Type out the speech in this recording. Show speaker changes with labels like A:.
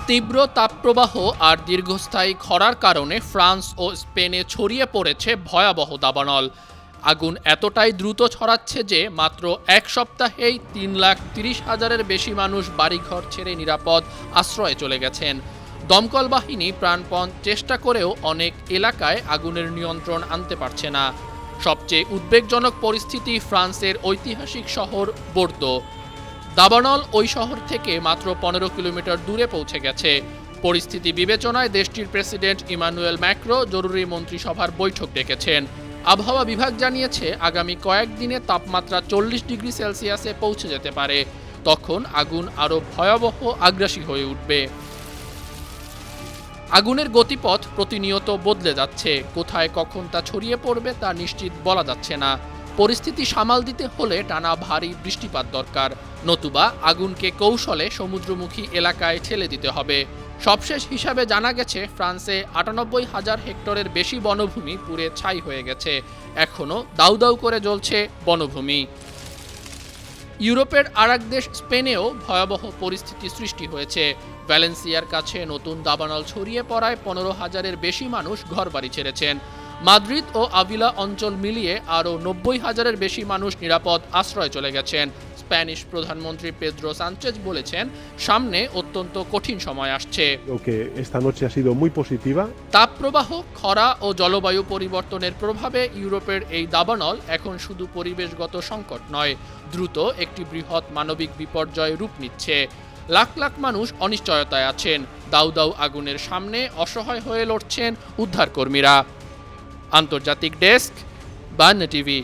A: তীব্র তাপপ্রবাহ আর দীর্ঘস্থায়ী খরার কারণে ফ্রান্স ও স্পেনে ছড়িয়ে পড়েছে ভয়াবহ দাবানল। আগুন এতটাই দ্রুত ছড়াচ্ছে যে মাত্র এক সপ্তাহেই 3,30,000-এর বেশি মানুষ বাড়িঘর ছেড়ে নিরাপদ আশ্রয়ে চলে গেছেন। দমকল বাহিনী প্রাণপণ চেষ্টা করেও অনেক এলাকায় আগুনের নিয়ন্ত্রণ আনতে পারছে না। সবচেয়ে উদ্বেগজনক পরিস্থিতি ফ্রান্সের ঐতিহাসিক শহর বোর্দো। দাবানল ওই শহর থেকে মাত্র 15 কিলোমিটার দূরে পৌঁছে গেছে। পরিস্থিতি বিবেচনায় দেশটির প্রেসিডেন্ট ইমানুয়েল ম্যাক্রো জরুরি মন্ত্রিসভার বৈঠক ডেকেছেন। আবহাওয়া বিভাগ জানিয়েছে আগামী কয়েকদিনে তাপমাত্রা 40 ডিগ্রি সেলসিয়াসে পৌঁছে যেতে পারে। তখন আগুন আরও ভয়াবহ আগ্রাসী হয়ে উঠবে। আগুনের গতিপথ প্রতিনিয়ত বদলে যাচ্ছে। কোথায় কখন তা ছড়িয়ে পড়বে তা নিশ্চিত বলা যাচ্ছে না। পরিস্থিতি সামাল দিতে হলে টানা ভারী বৃষ্টিপাত দরকার, নতুবা আগুনকে কৌশলে সমুদ্রমুখী এলাকায় ঠেলে দিতে হবে। সবশেষ হিসাবে জানা গেছে ফ্রান্সে 98,000 হেক্টরের বেশি বনভূমি পুড়ে ছাই হয়ে গেছে। এখনও দাউ দাউ করে জ্বলছে বনভূমি। ইউরোপের আরেক দেশ স্পেনেও ভয়াবহ পরিস্থিতি সৃষ্টি হয়েছে। ভ্যালেন্সিয়ার কাছে নতুন দাবানল ছড়িয়ে পড়ায় 15,000-এর বেশি মানুষ ঘরবাড়ি ছেড়েছেন। মাদ্রিদ ও আভিলা অঞ্চল মিলিয়ে আরও 90,000-এর বেশি মানুষ নিরাপদ আশ্রয়ে চলে গেছেন। স্প্যানিশ প্রধানমন্ত্রী পেদ্রো সানচেজ বলেছেন, সামনে অত্যন্ত কঠিন সময় আসছে। তাপপ্রবাহ, খরা ও জলবায়ু পরিবর্তনের প্রভাবে ইউরোপের এই দাবানল এখন শুধু পরিবেশগত সংকট নয়, দ্রুত একটি বৃহৎ মানবিক বিপর্যয় রূপ নিচ্ছে। লাখ লাখ মানুষ অনিশ্চয়তায় আছেন। দাউ দাউ আগুনের সামনে অসহায় হয়ে লড়ছেন উদ্ধারকর্মীরা। আন্তর্জাতিক ডেস্ক, বার্ন টিভি।